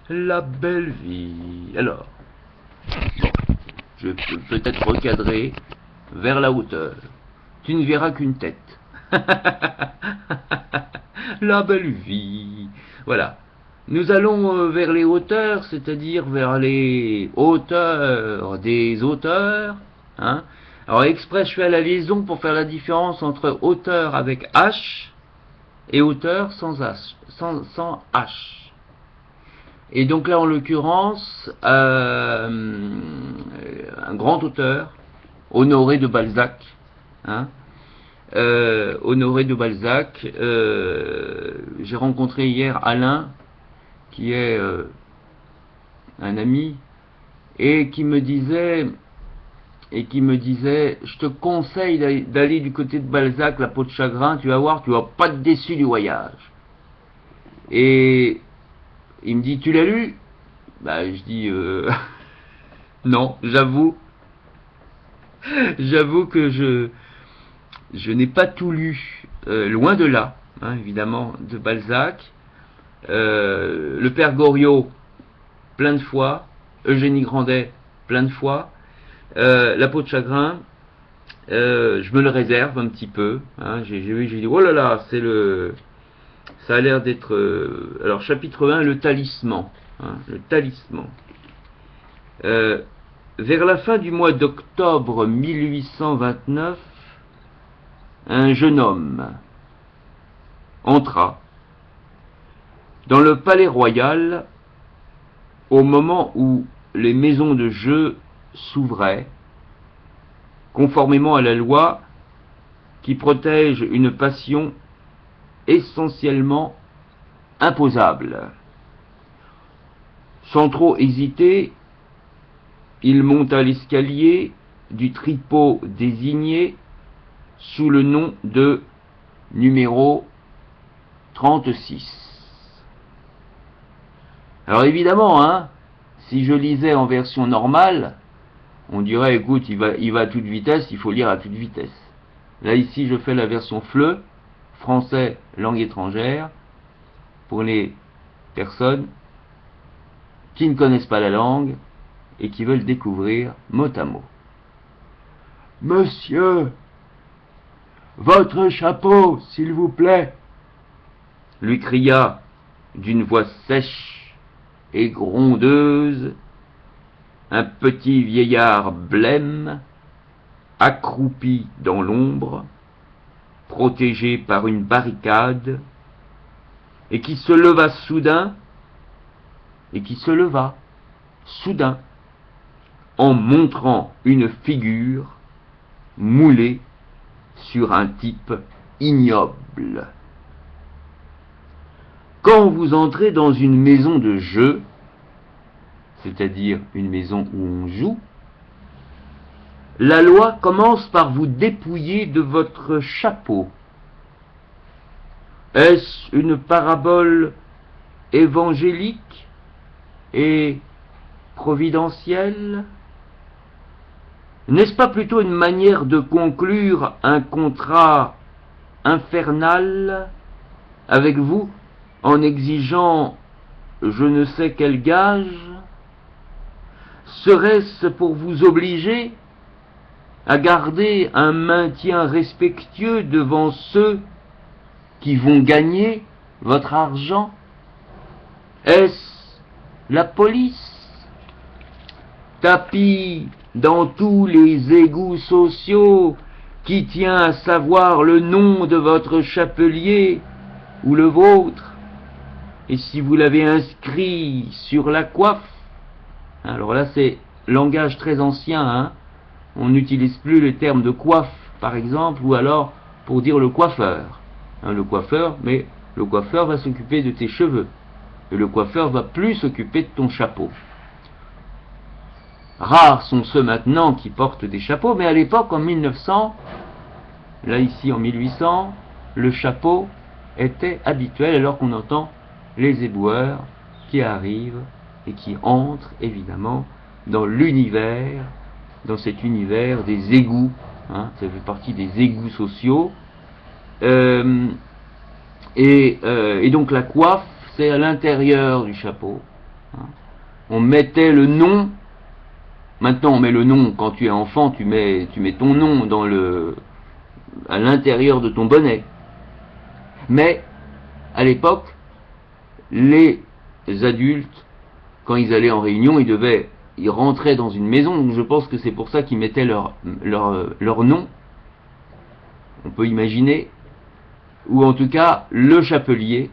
La belle vie. Alors, je peux peut-être recadrer vers la hauteur. Tu ne verras qu'une tête. La belle vie. Voilà. Nous allons vers les hauteurs, c'est-à-dire vers les hauteurs des auteurs. Hein. Alors, exprès, je fais la liaison pour faire la différence entre hauteur avec H et hauteur sans H. Sans H. Et donc là, en l'occurrence, un grand auteur, Honoré de Balzac, hein, Honoré de Balzac, j'ai rencontré hier Alain, qui est un ami, et qui me disait, je te conseille d'aller du côté de Balzac, La peau de chagrin, tu vas voir, tu vas pas te déçu du voyage. Et il me dit, tu l'as lu? Bah, je dis, non, j'avoue que je n'ai pas tout lu, loin de là, hein, évidemment, de Balzac. Le Père Goriot, plein de fois. Eugénie Grandet, plein de fois. La peau de chagrin, je me le réserve un petit peu. Hein, j'ai dit, oh là là, ça a l'air d'être... alors, chapitre 1, le talisman. Hein, le talisman. Vers la fin du mois d'octobre 1829, un jeune homme entra dans le palais royal au moment où les maisons de jeu s'ouvraient, conformément à la loi qui protège une passion essentiellement imposable. Sans trop hésiter, il monta l'escalier du tripot désigné sous le nom de numéro 36. Alors évidemment, hein, si je lisais en version normale, on dirait, écoute, il va à toute vitesse, il faut lire à toute vitesse. Là, ici, je fais la version FLE, français, langue étrangère, pour les personnes qui ne connaissent pas la langue et qui veulent découvrir mot à mot. Monsieur, votre chapeau, s'il vous plaît, lui cria d'une voix sèche et grondeuse un petit vieillard blême, accroupi dans l'ombre, protégé par une barricade, et qui se leva soudain, en montrant une figure moulée sur un type ignoble. Quand vous entrez dans une maison de jeu, c'est-à-dire une maison où on joue, la loi commence par vous dépouiller de votre chapeau. Est-ce une parabole évangélique et providentielle? N'est-ce pas plutôt une manière de conclure un contrat infernal avec vous en exigeant je ne sais quel gage? Serait-ce pour vous obliger à garder un maintien respectueux devant ceux qui vont gagner votre argent? Est-ce la police? Tapis dans tous les égouts sociaux qui tient à savoir le nom de votre chapelier ou le vôtre, et si vous l'avez inscrit sur la coiffe? Alors là, c'est langage très ancien, hein. On n'utilise plus le terme de coiffe, par exemple, ou alors pour dire le coiffeur. Hein, le coiffeur, mais le coiffeur va s'occuper de tes cheveux. Et le coiffeur va plus s'occuper de ton chapeau. Rares sont ceux maintenant qui portent des chapeaux, mais à l'époque, en 1900, là ici en 1800, le chapeau était habituel, alors qu'on entend les éboueurs qui arrivent et qui entrent évidemment dans l'univers, dans cet univers des égouts, hein, ça fait partie des égouts sociaux, et donc la coiffe, c'est à l'intérieur du chapeau, hein. On mettait le nom. Maintenant, on met le nom. Quand tu es enfant, tu mets ton nom à l'intérieur de ton bonnet. Mais, à l'époque, les adultes, quand ils allaient en réunion, ils rentraient dans une maison. Donc je pense que c'est pour ça qu'ils mettaient leur nom. On peut imaginer. Ou en tout cas, le chapelier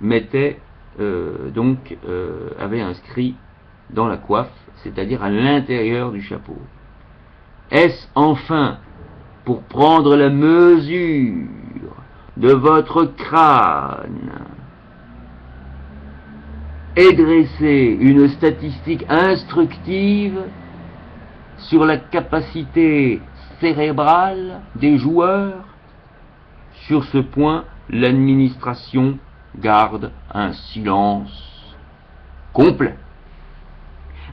mettait, avait inscrit dans la coiffe, c'est-à-dire à l'intérieur du chapeau. Est-ce enfin pour prendre la mesure de votre crâne et dresser une statistique instructive sur la capacité cérébrale des joueurs? Sur ce point, l'administration garde un silence complet.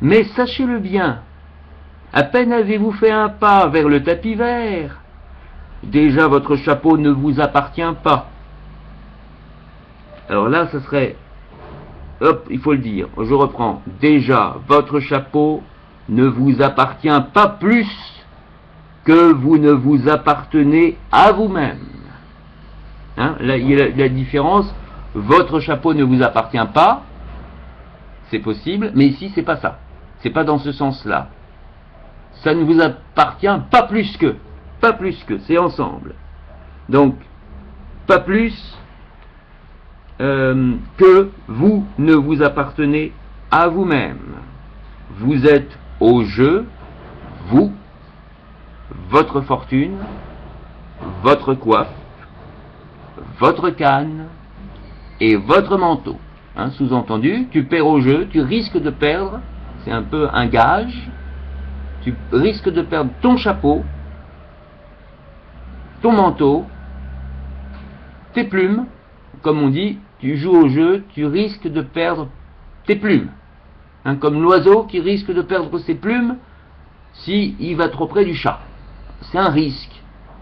Mais sachez-le bien, à peine avez-vous fait un pas vers le tapis vert, déjà votre chapeau ne vous appartient pas. Alors là, ce serait, hop, il faut le dire, je reprends, déjà votre chapeau ne vous appartient pas plus que vous ne vous appartenez à vous-même. Hein, là, il y a la différence, votre chapeau ne vous appartient pas, c'est possible, mais ici c'est pas ça. C'est pas dans ce sens-là. Ça ne vous appartient pas plus que, c'est ensemble. Donc, pas plus que vous ne vous appartenez à vous-même. Vous êtes au jeu, vous, votre fortune, votre coiffe, votre canne et votre manteau. Hein, sous-entendu, tu perds au jeu, tu risques de perdre, c'est un peu un gage, tu risques de perdre ton chapeau, ton manteau, tes plumes, comme on dit, tu joues au jeu, tu risques de perdre tes plumes. Hein, comme l'oiseau qui risque de perdre ses plumes s'il va trop près du chat. C'est un risque.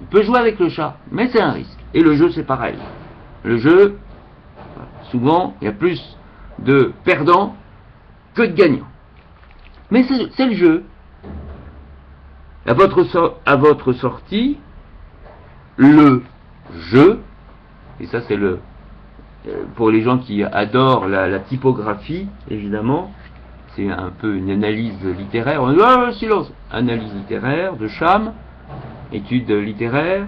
Il peut jouer avec le chat, mais c'est un risque. Et le jeu, c'est pareil. Le jeu, souvent, il y a plus de perdants que de gagnants. Mais c'est le jeu. À votre sortie, le jeu, et ça c'est pour les gens qui adorent la typographie, évidemment, c'est un peu une analyse littéraire. On dit, silence, analyse littéraire de Cham, étude littéraire,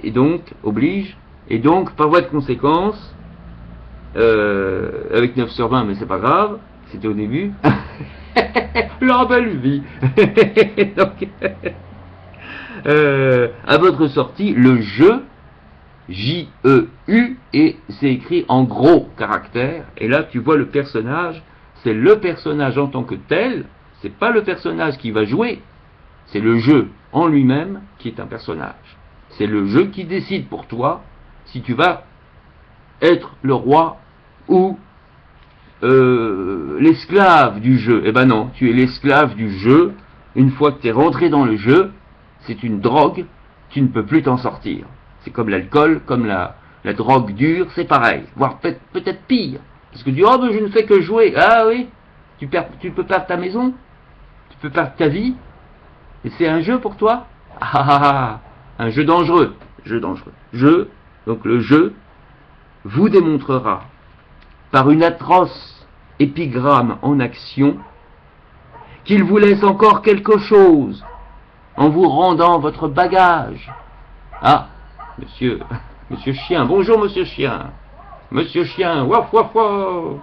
et donc, oblige, et donc, par voie de conséquence, avec 9 sur 20, mais c'est pas grave, c'était au début, la belle vie. Donc, à votre sortie, le jeu, J-E-U, et c'est écrit en gros caractères, et là tu vois le personnage, c'est le personnage en tant que tel, c'est pas le personnage qui va jouer, c'est le jeu en lui-même qui est un personnage. C'est le jeu qui décide pour toi si tu vas être le roi ou l'esclave du jeu. Eh ben non, tu es l'esclave du jeu. Une fois que tu es rentré dans le jeu, c'est une drogue, tu ne peux plus t'en sortir. C'est comme l'alcool, comme la drogue dure, c'est pareil, voire peut-être pire. Parce que tu dis, oh ben je ne fais que jouer. Ah oui, tu peux perdre ta maison, tu peux perdre ta vie, et c'est un jeu pour toi. Un jeu dangereux. Donc le jeu vous démontrera par une atroce épigramme en action qu'il vous laisse encore quelque chose en vous rendant votre bagage. Ah, monsieur Chien, bonjour monsieur Chien. Monsieur Chien, waf waf waf.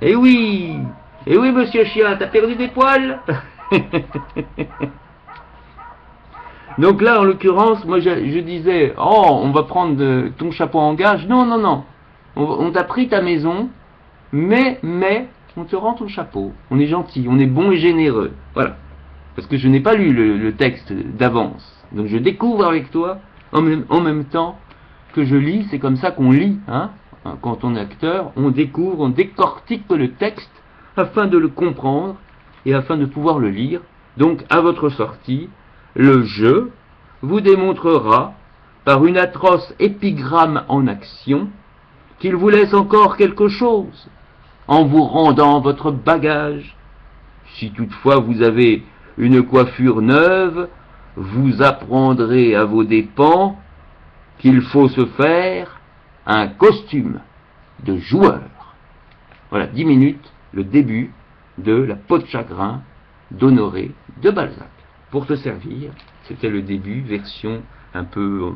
Eh oui, monsieur Chien, t'as perdu des poils. Donc là, en l'occurrence, moi je disais, oh, on va prendre ton chapeau en gage. Non, on t'a pris ta maison, mais on te rend ton chapeau. On est gentil, on est bon et généreux. Voilà. Parce que je n'ai pas lu le texte d'avance. Donc je découvre avec toi, en même temps que je lis, c'est comme ça qu'on lit, hein. Quand on est acteur, on découvre, on décortique le texte afin de le comprendre et afin de pouvoir le lire. Donc à votre sortie, le jeu vous démontrera par une atroce épigramme en action qu'il vous laisse encore quelque chose en vous rendant votre bagage. Si toutefois vous avez une coiffure neuve, vous apprendrez à vos dépens qu'il faut se faire un costume de joueur. Voilà, 10 minutes, le début de la peau de chagrin d'Honoré de Balzac. Pour te servir, c'était le début, version un peu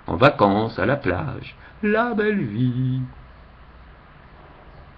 en vacances, à la plage. La belle vie.